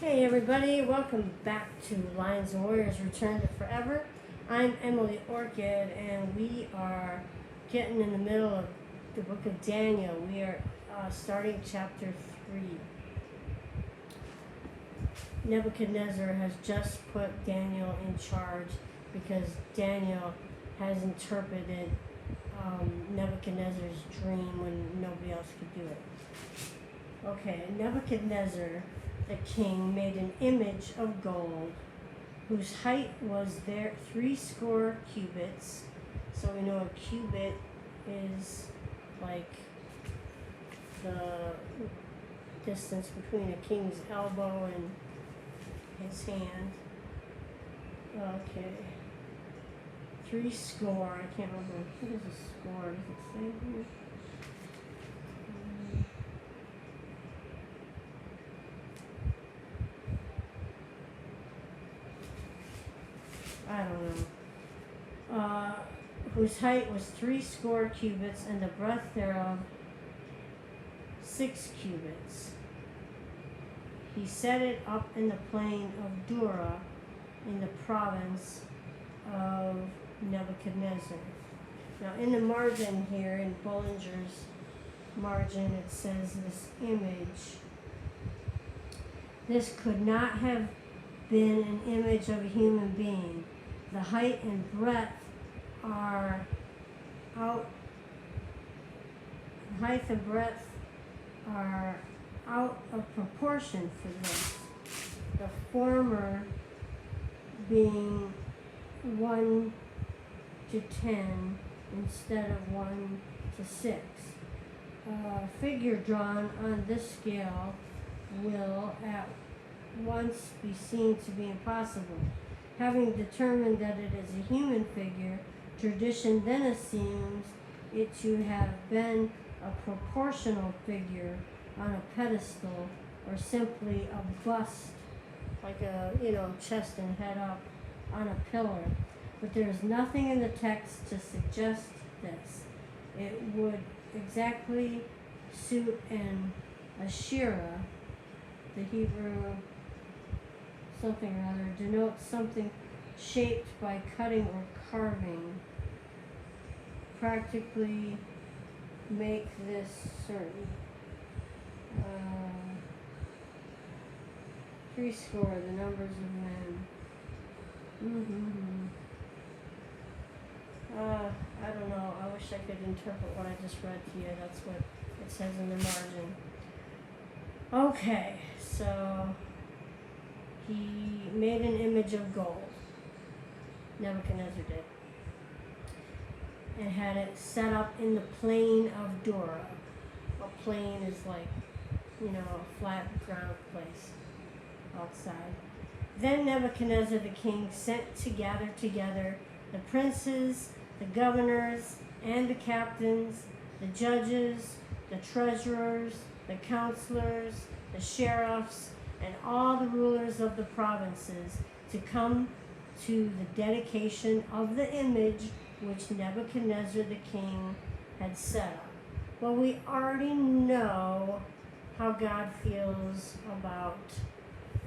Hey everybody, welcome back to Lions and Warriors Return to Forever. I'm Emily Orchid and we are getting in the middle of the book of Daniel. We are starting chapter 3. Nebuchadnezzar has just put Daniel in charge because Daniel has interpreted Nebuchadnezzar's dream when nobody else could do it. Okay, Nebuchadnezzar the king made an image of gold whose height was 60 cubits. So we know a cubit is like the distance between a king's elbow and his hand. Okay. 60, I can't remember. What is a score? Does it say here? I don't know. Whose height was 60 cubits, and the breadth thereof 6 cubits. He set it up in the plain of Dura, in the province of Nebuchadnezzar. Now, in the margin here, in Bullinger's margin, it says this image. This could not have been an image of a human being. The height and breadth are out of proportion for this. The former being 1 to 10 instead of 1 to 6. A figure drawn on this scale will at once be seen to be impossible. Having determined that it is a human figure, tradition then assumes it to have been a proportional figure on a pedestal or simply a bust, like a chest and head up on a pillar. But there is nothing in the text to suggest this. It would exactly suit an Asherah, the Hebrew something or other, denotes something shaped by cutting or carving. Practically make this certain. 60, the numbers of men. I don't know. I wish I could interpret what I just read to you. That's what it says in the margin. Okay, so he made an image of gold. Nebuchadnezzar did. And had it set up in the plain of Dura. A plain is like, a flat ground place outside. Then Nebuchadnezzar the king sent to gather together the princes, the governors, and the captains, the judges, the treasurers, the counselors, the sheriffs, and all the rulers of the provinces to come to the dedication of the image which Nebuchadnezzar the king had set up. Well, we already know how God feels about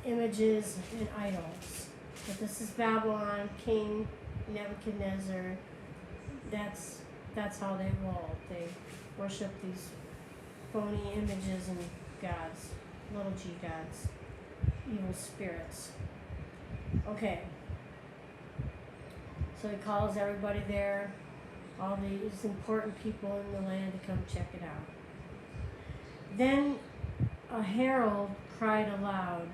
images and idols. But this is Babylon, King Nebuchadnezzar. That's how they roll. They worship these phony images and gods, little g gods, evil spirits. Okay. So he calls everybody there, all these important people in the land to come check it out. Then a herald cried aloud,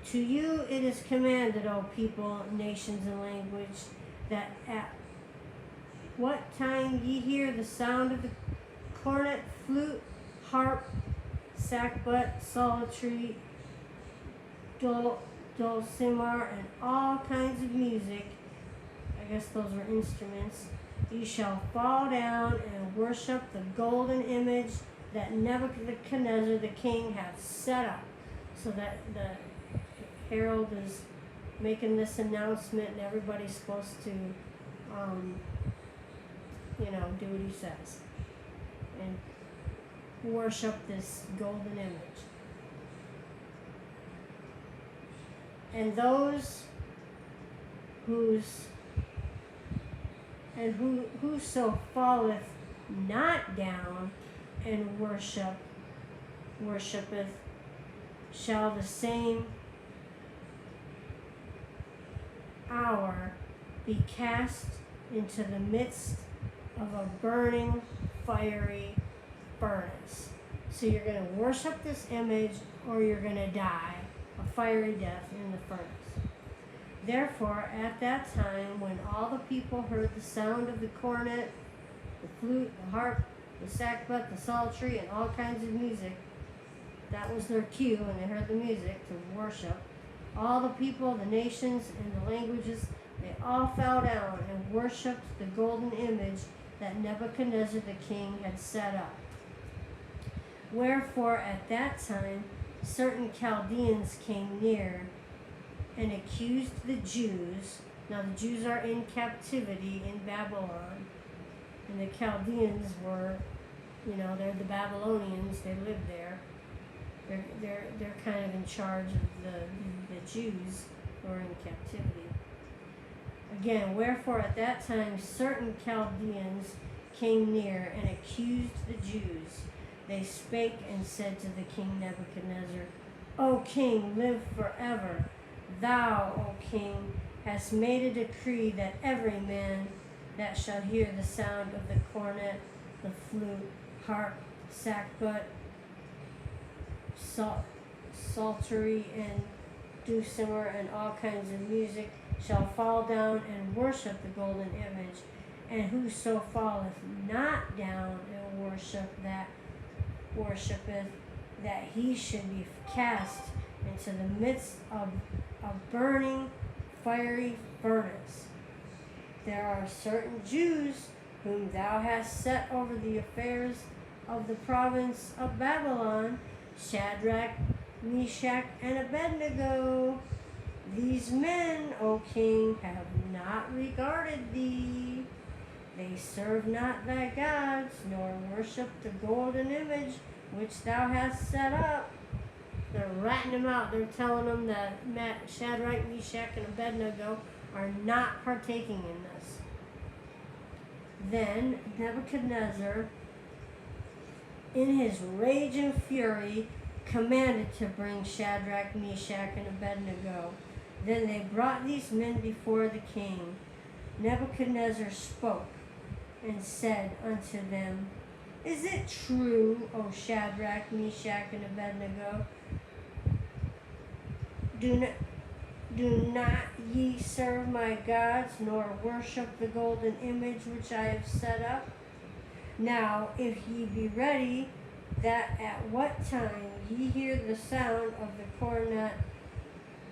"To you it is commanded, O people, nations, and language, that at what time ye hear the sound of the cornet, flute, harp, sackbut, psaltery, dulcimer, and all kinds of music," I guess those were instruments, "you shall fall down and worship the golden image that Nebuchadnezzar the king hath set up." So that the herald is making this announcement, and everybody's supposed to, do what he says and worship this golden image. And those whoso falleth not down and worshipeth shall the same hour be cast into the midst of a burning fiery furnace. So you're going to worship this image or you're going to die a fiery death in the furnace. Therefore, at that time, when all the people heard the sound of the cornet, the flute, the harp, the sackbut, the psaltery, and all kinds of music, that was their cue when they heard the music to worship. All the people, the nations, and the languages, they all fell down and worshipped the golden image that Nebuchadnezzar the king had set up. Wherefore, at that time, certain Chaldeans came near and accused the Jews. Now the Jews are in captivity in Babylon, and the Chaldeans were, they're the Babylonians. They lived there. They're kind of in charge of the Jews who are in captivity. Again, wherefore at that time certain Chaldeans came near and accused the Jews. They spake and said to the king Nebuchadnezzar, O king, live forever. Thou, O king, hast made a decree that every man that shall hear the sound of the cornet, the flute, harp, sackbut, psaltery, and dulcimer, and all kinds of music, shall fall down and worship the golden image. And whoso falleth not down and worshipeth, that he should be cast into the midst of a burning fiery furnace. There are certain Jews whom thou hast set over the affairs of the province of Babylon, Shadrach, Meshach, and Abed-nego. These men, O king, have not regarded thee. They serve not thy gods, nor worship the golden image which thou hast set up. They're ratting them out. They're telling them that Shadrach, Meshach, and Abed-nego are not partaking in this. Then Nebuchadnezzar, in his rage and fury, commanded to bring Shadrach, Meshach, and Abed-nego. Then they brought these men before the king. Nebuchadnezzar spoke and said unto them, Is it true, O Shadrach, Meshach, and Abed-nego? Do not ye serve my gods, nor worship the golden image which I have set up? Now, if ye be ready, that at what time ye hear the sound of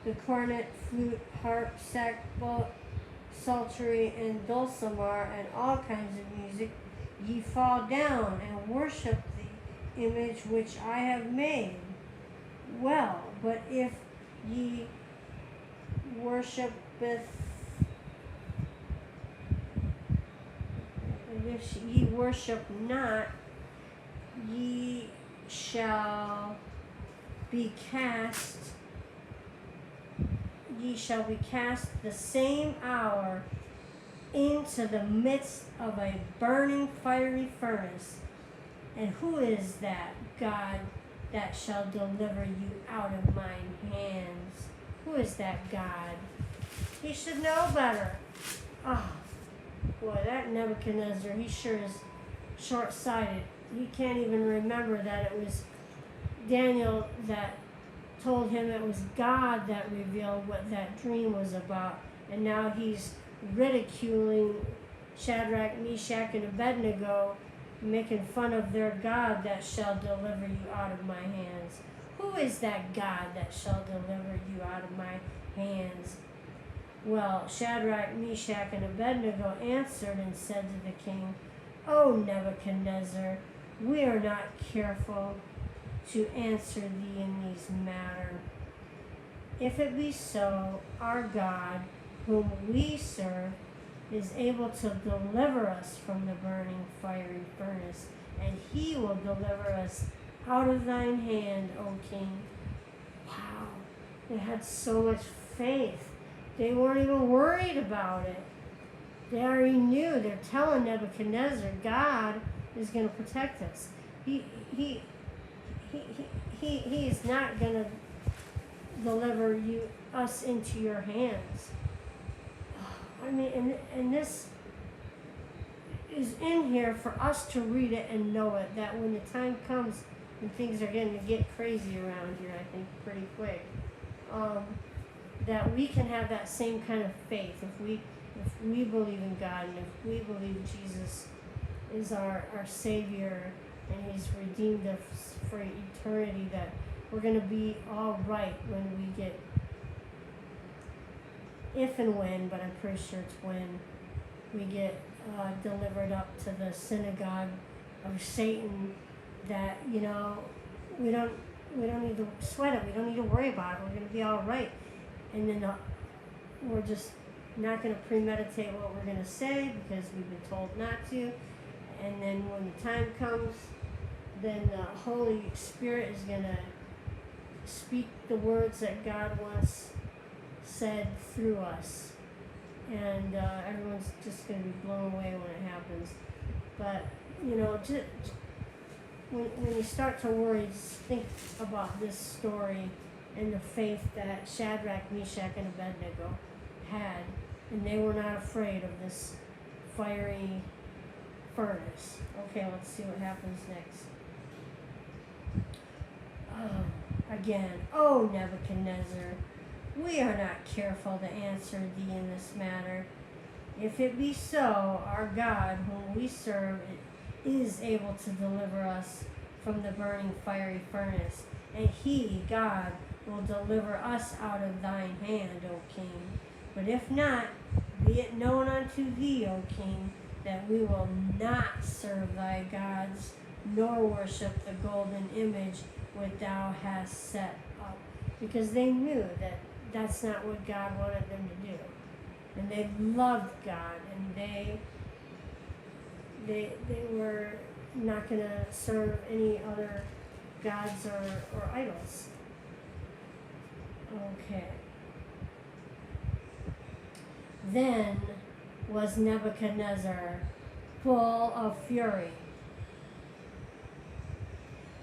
the cornet, flute, harp, sackbut, psaltery, and dulcimer, and all kinds of music, ye fall down and worship the image which I have made. Well, but if ye worship not, ye shall be cast the same hour into the midst of a burning fiery furnace. And who is that God that shall deliver you out of mine hands? Who is that God? He should know better. Oh, boy, that Nebuchadnezzar, he sure is short-sighted. He can't even remember that it was Daniel that told him it was God that revealed what that dream was about. And now he's ridiculing Shadrach, Meshach, and Abed-nego, making fun of their God that shall deliver you out of my hands. Who is that God that shall deliver you out of my hands? Well, Shadrach, Meshach, and Abed-nego answered and said to the king, O Nebuchadnezzar, we are not careful to answer thee in these matters. If it be so, our God, whom we serve, is able to deliver us from the burning fiery furnace, and he will deliver us out of thine hand, O king. Wow, they had so much faith. They weren't even worried about it. They already knew. They're telling Nebuchadnezzar, God is going to protect us. He's not going to deliver us into your hands. I mean, and this is in here for us to read it and know it, that when the time comes and things are going to get crazy around here, I think pretty quick, that we can have that same kind of faith if we believe in God and if we believe Jesus is our Savior and He's redeemed us for eternity, that we're going to be all right when we get, if and when, but I'm pretty sure it's when, we get delivered up to the synagogue of Satan, that, you know, we don't need to sweat it, we don't need to worry about it, we're going to be all right. And then we're just not going to premeditate what we're going to say because we've been told not to. And then when the time comes, then the Holy Spirit is going to speak the words that God once said through us. And everyone's just going to be blown away when it happens. But, you know, when you start to worry, just think about this story and the faith that Shadrach, Meshach, and Abed-nego had. And they were not afraid of this fiery furnace. Okay, let's see what happens next. Again, O Nebuchadnezzar, we are not careful to answer thee in this matter. If it be so, our God, whom we serve, is able to deliver us from the burning fiery furnace, and He, God, will deliver us out of thine hand, O King. But if not, be it known unto thee, O King, that we will not serve thy gods, nor worship the golden image which thou hast set up. Because they knew that that's not what God wanted them to do. And they loved God, and they were not going to serve any other gods or idols. Okay. Then was Nebuchadnezzar full of fury,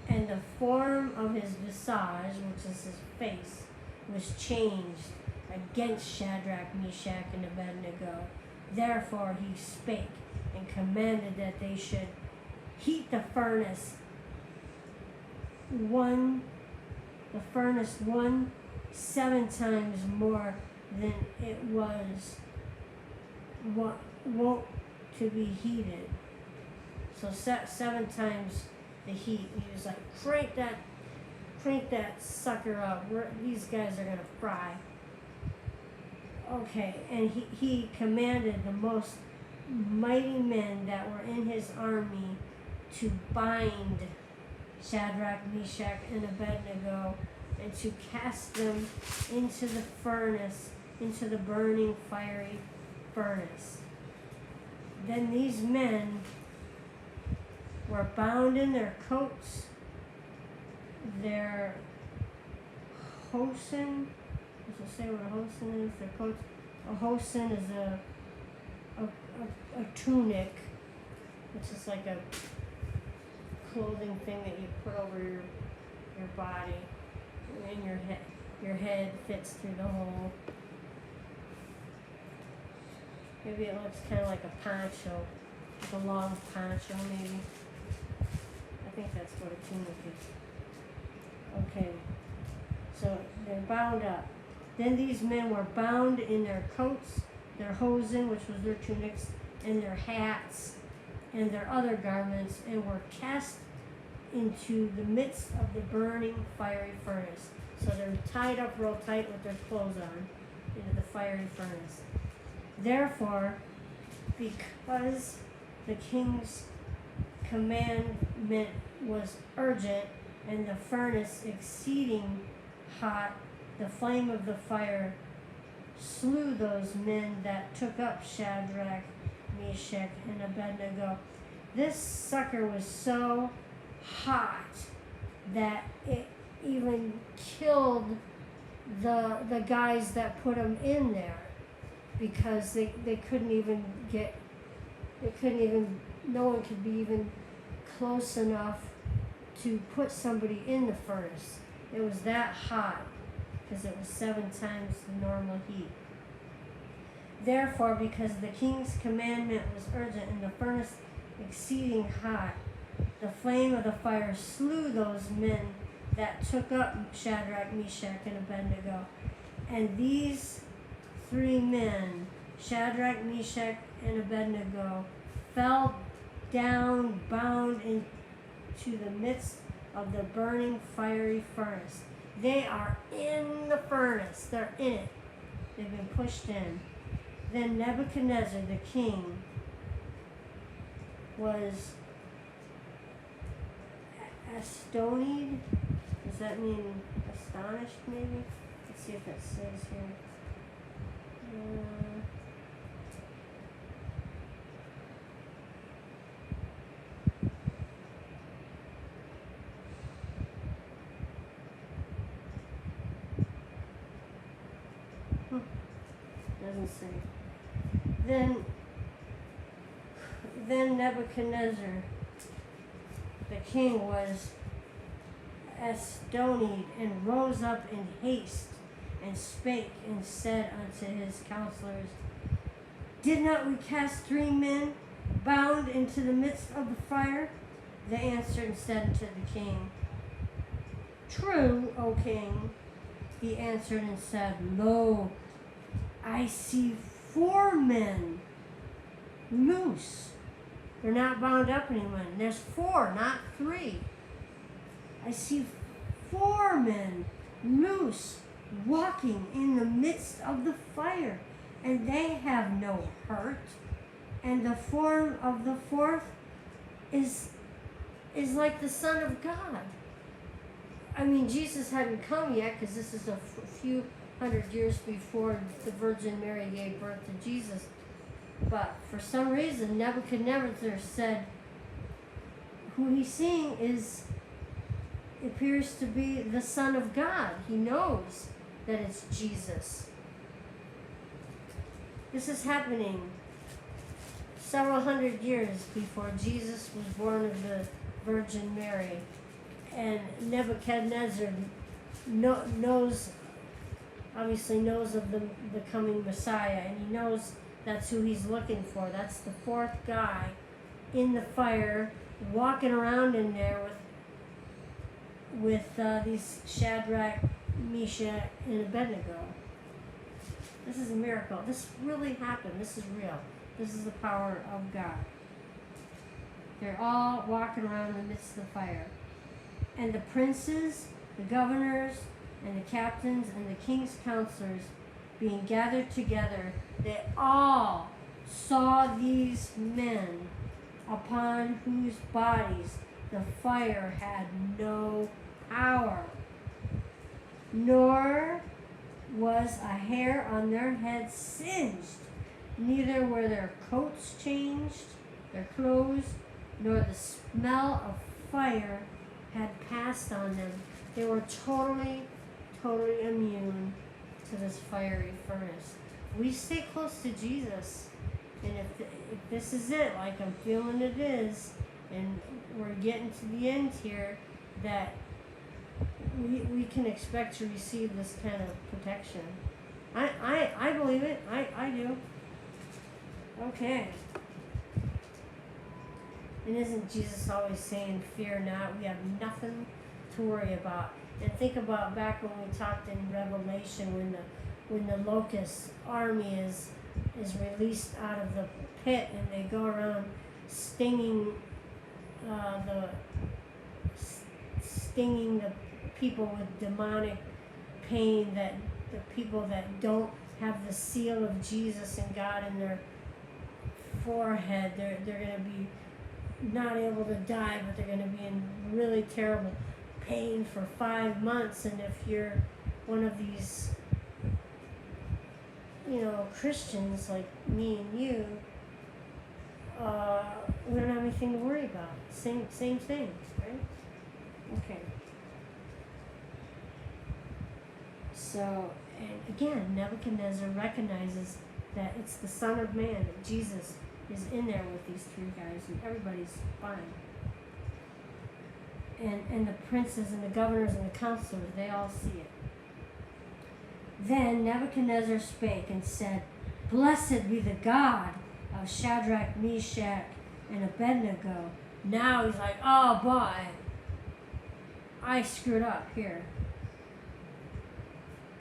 and the form of his visage, which is his face, was changed against Shadrach, Meshach, and Abed-nego. Therefore he spake and commanded that they should heat the furnace one 7 times more than it was wont to be heated. So 7 times the heat. He was like, crank that sucker up. These guys are gonna fry. Okay, and he commanded the most mighty men that were in his army to bind Shadrach, Meshach, and Abed-nego, and to cast them into the furnace, into the burning fiery furnace. Then these men were bound in their coats, their hosen. Does it say what a hosen is? Their coats. A hosen is a tunic, which is like a clothing thing that you put over your body, and your head fits through the hole. Maybe it looks kind of like a poncho, like a long poncho maybe. I think that's what a tunic is. Okay, so they're bound up. Then these men were bound in their coats, their hosen, which was their tunics, and their hats, and their other garments, and were cast into the midst of the burning fiery furnace. So they're tied up real tight with their clothes on into the fiery furnace. Therefore, because the king's commandment was urgent, and the furnace exceeding hot, the flame of the fire slew those men that took up Shadrach, Meshach, and Abed-nego. This sucker was so hot that it even killed the guys that put them in there, because they couldn't even no one could be even close enough to put somebody in the furnace. It was that hot, because it was 7 times the normal heat. Therefore, because the king's commandment was urgent and the furnace exceeding hot, the flame of the fire slew those men that took up Shadrach, Meshach, and Abed-nego. And these 3 men, Shadrach, Meshach, and Abed-nego, fell down bound into the midst of the burning fiery furnace. They are in the furnace. They're in it. They've been pushed in. Then Nebuchadnezzar, the king, was astonished. Does that mean astonished, maybe? Let's see if it says here. Doesn't say. Then Nebuchadnezzar, the king, was astonished and rose up in haste and spake and said unto his counselors, Did not we cast 3 men bound into the midst of the fire? They answered and said unto the king, True, O king. He answered and said, Lo, I see 4 men loose. They're not bound up anymore. There's 4, not 3. I see 4 men loose, walking in the midst of the fire, and they have no hurt. And the form of the 4th is like the Son of God. I mean, Jesus hadn't come yet, because this is a few hundred years before the Virgin Mary gave birth to Jesus. But for some reason, Nebuchadnezzar said who he's seeing appears to be the Son of God. He knows that it's Jesus. This is happening several hundred years before Jesus was born of the Virgin Mary. And Nebuchadnezzar obviously knows of the coming Messiah, and he knows that's who he's looking for. That's the 4th guy in the fire, walking around in there with these Shadrach, Meshach, and Abed-nego. This is a miracle. This really happened. This is real. This is the power of God. They're all walking around in the midst of the fire. And the princes, the governors, and the captains, and the king's counselors, being gathered together, they all saw these men upon whose bodies the fire had no power, nor was a hair on their heads singed, neither were their coats changed, their clothes, nor the smell of fire had passed on them. They were totally immune to this fiery furnace. We stay close to Jesus, and if this is it, like I'm feeling it is, and we're getting to the end here, that we can expect to receive this kind of protection. I believe it. I do. Okay. And isn't Jesus always saying, fear not, we have nothing to worry about? And think about back when we talked in Revelation, when the locust army is released out of the pit, and they go around stinging the people with demonic pain, that the people that don't have the seal of Jesus and God in their forehead, they're going to be not able to die, but they're going to be in really terrible pain for 5 months. And if you're one of these, Christians like me and you, we don't have anything to worry about. Same thing, right? Okay. So, and again, Nebuchadnezzar recognizes that it's the Son of Man, that Jesus is in there with these three guys, and everybody's fine. And the princes and the governors and the counselors, they all see it. Then Nebuchadnezzar spake and said, Blessed be the God of Shadrach, Meshach, and Abed-nego. Now he's like, oh boy, I screwed up here.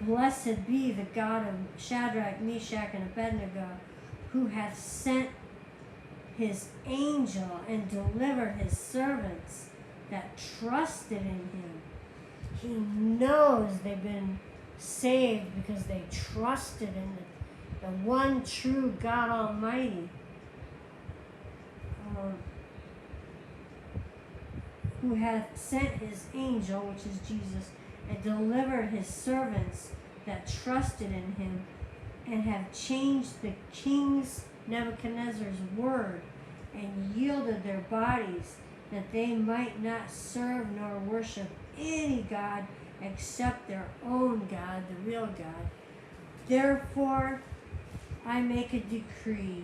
Blessed be the God of Shadrach, Meshach, and Abed-nego, who hath sent his angel and delivered his servants that trusted in him. He knows they've been saved because they trusted in the one true God Almighty, who hath sent his angel, which is Jesus, and delivered his servants that trusted in him, and have changed the king's Nebuchadnezzar's word, and yielded their bodies, that they might not serve nor worship any god except their own God, the real God. Therefore, I make a decree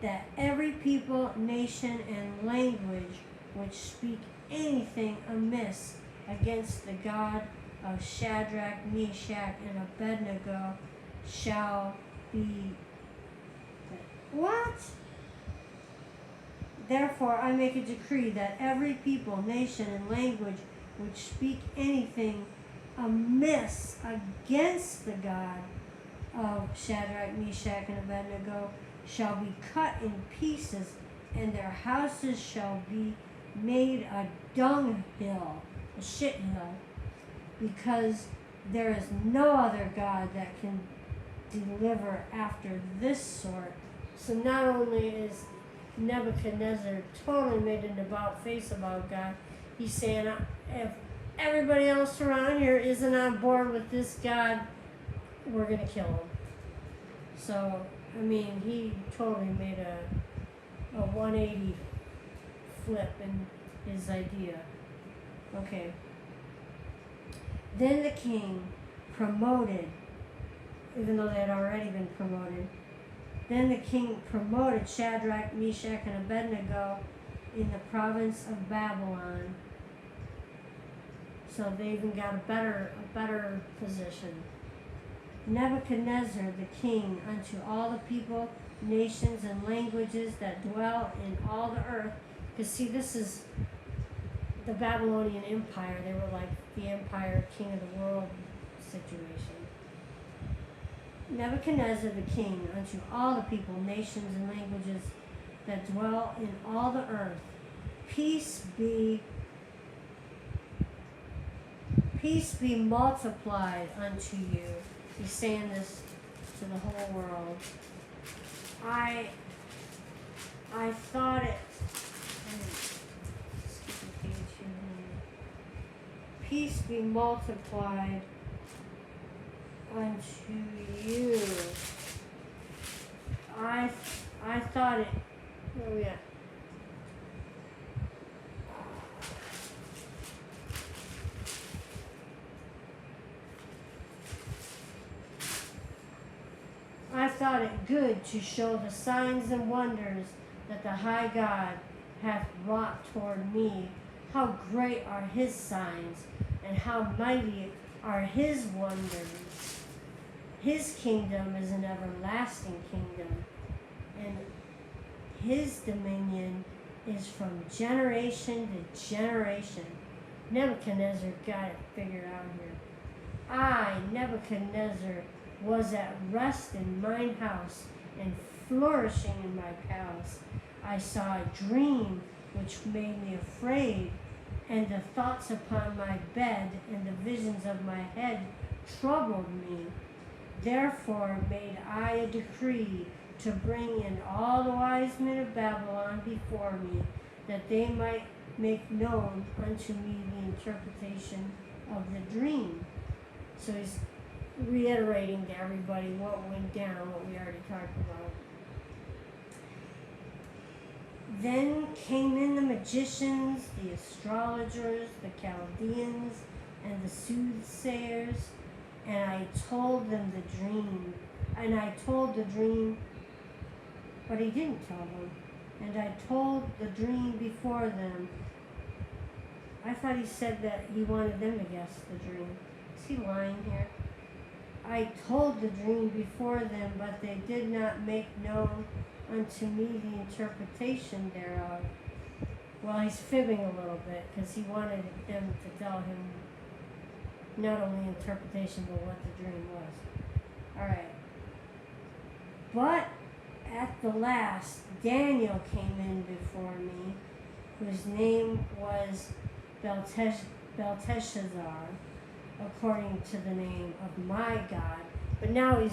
that every people, nation, and language which speak anything amiss against the God of Shadrach, Meshach, and Abed-nego shall be... What? Therefore, I make a decree that every people, nation, and language which speak anything amiss against the God of Shadrach, Meshach, and Abed-nego shall be cut in pieces, and their houses shall be made a dunghill, a shit hill, because there is no other God that can deliver after this sort. So not only is Nebuchadnezzar totally made an about face about God, he's saying, if everybody else around here isn't on board with this God, we're going to kill him. So, I mean, he totally made a 180 flip in his idea. Okay. Then the king promoted, even though they had already been promoted, then the king promoted Shadrach, Meshach, and Abed-nego in the province of Babylon. So they even got a better position. Nebuchadnezzar the king unto all the people, nations, and languages that dwell in all the earth. Because see, this is the Babylonian Empire. They were like the empire, king of the world situation. Nebuchadnezzar the king unto all the people, nations, and languages that dwell in all the earth. Peace be multiplied unto you. He's saying this to the whole world. I thought it. Skip a page here. Peace be multiplied unto you. I thought it. Where are we at? I thought it good to show the signs and wonders that the high God hath wrought toward me. How great are his signs, and how mighty are his wonders. His kingdom is an everlasting kingdom, and his dominion is from generation to generation. Nebuchadnezzar got it figured out here. I, Nebuchadnezzar, was at rest in mine house, and flourishing in my palace. I saw a dream which made me afraid, and the thoughts upon my bed and the visions of my head troubled me. Therefore made I a decree to bring in all the wise men of Babylon before me, that they might make known unto me the interpretation of the dream. So he's reiterating to everybody what went down, what we already talked about. Then came in the magicians, the astrologers, the Chaldeans, and the soothsayers, and I told them the dream. And I told the dream, but he didn't tell them. And I told the dream before them. I thought he said that he wanted them to guess the dream. Is he lying here? I told the dream before them, but they did not make known unto me the interpretation thereof. Well, he's fibbing a little bit because he wanted them to tell him not only interpretation but what the dream was. All right. But at the last, Daniel came in before me, whose name was Belteshazzar, according to the name of my God. But now he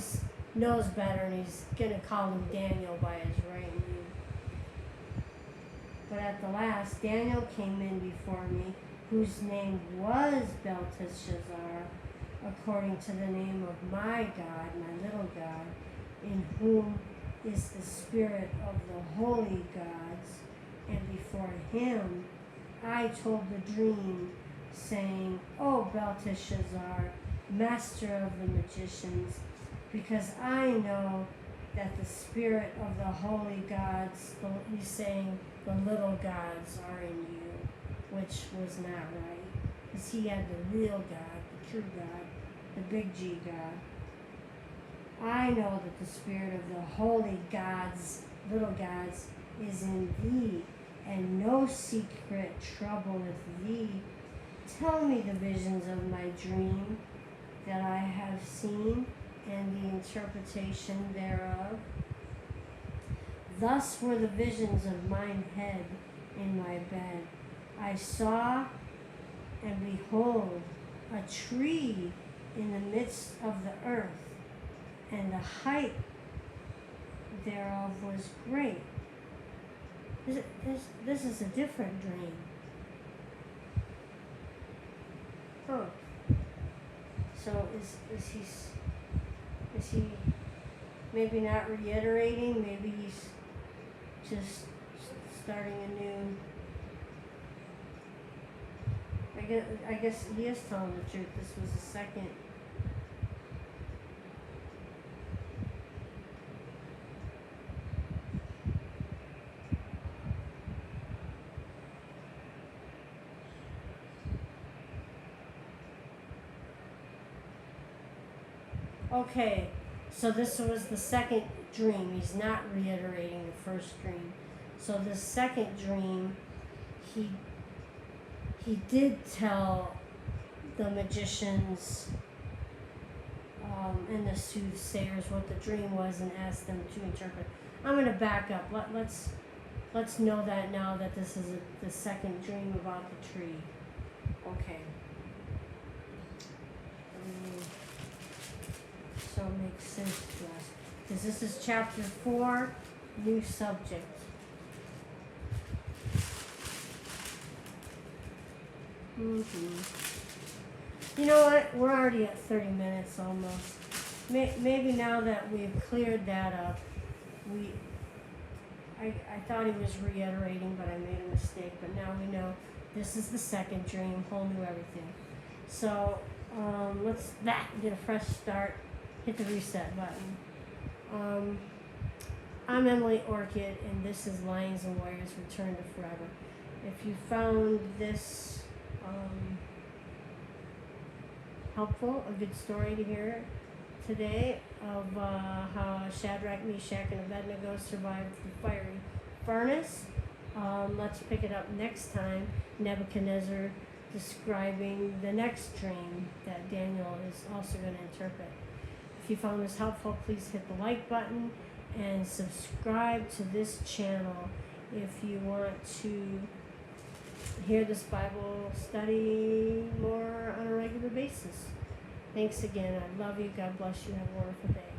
knows better, and he's going to call him Daniel by his right name. But at the last, Daniel came in before me, whose name was Belteshazzar, according to the name of my God, my little God, in whom is the spirit of the holy gods. And before him I told the dream, saying, O Belteshazzar, master of the magicians, because I know that the spirit of the holy gods, he's saying the little gods, are in you, which was not right, because he had the real God, the true God, the big G God. I know that the spirit of the holy gods, little gods, is in thee, and no secret troubleth thee. Tell me the visions of my dream that I have seen, and the interpretation thereof. Thus were the visions of mine head in my bed. I saw, and behold, a tree in the midst of the earth, and the height thereof was great. This is a different dream. Oh. So is he maybe not reiterating? Maybe he's just starting a new. I guess he is telling the truth. This was the second. Okay, so this was the second dream. He's not reiterating the first dream. So the second dream, he did tell the magicians and the soothsayers what the dream was and asked them to interpret. I'm going to back up. Let's know that now that this is the second dream about the tree. Okay. So it makes sense to us. Because this is chapter 4, new subject. You know what? We're already at 30 minutes almost. Maybe now that we've cleared that up, I thought he was reiterating, but I made a mistake. But now we know this is the second dream, whole new everything. So let's get a fresh start. Hit the reset button. I'm Emily Orchid, and this is Lions and Warriors Return to Forever. If you found this helpful, a good story to hear today of how Shadrach, Meshach, and Abed-nego survived the fiery furnace, let's pick it up next time. Nebuchadnezzar describing the next dream that Daniel is also going to interpret. If you found this helpful, please hit the like button and subscribe to this channel if you want to hear this Bible study more on a regular basis. Thanks again. I love you. God bless you. Have a wonderful day.